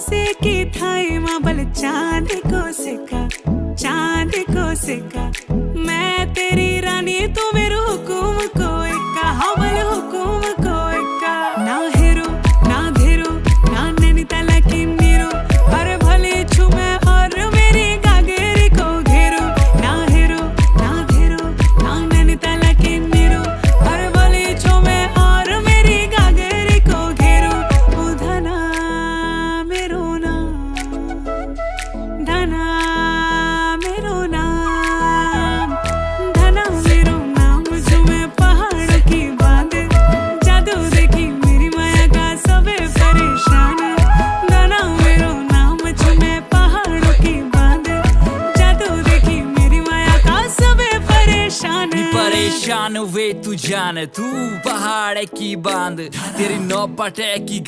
से की थाई माबल चांद को सिक्का मैं तेरी रानी तू मेरू हुकुम को इक्का हवल हुकुम को इक्का ना हेरो ना धेरो ना नैनीताल की नीरो अरे भले छुमे और मेरी गागेरी को घेरो ना हेरो ना धेरो ना नैनीताल की नीरो अरे भले छुमे और मेरी गागेरी को घेरो ओ धना मेरो नाम धना मेरो नाम धना मेरो नाम झूमे पहाड़ों की बांध जादू देखी मेरी माया का सबे परेशान धना मेरो नाम झूमे पहाड़ों की बांध जादू देखी मेरी माया का सबे परेशान परेशान वे तू जान तू पहाड़ की बांध तेरी नौपटे की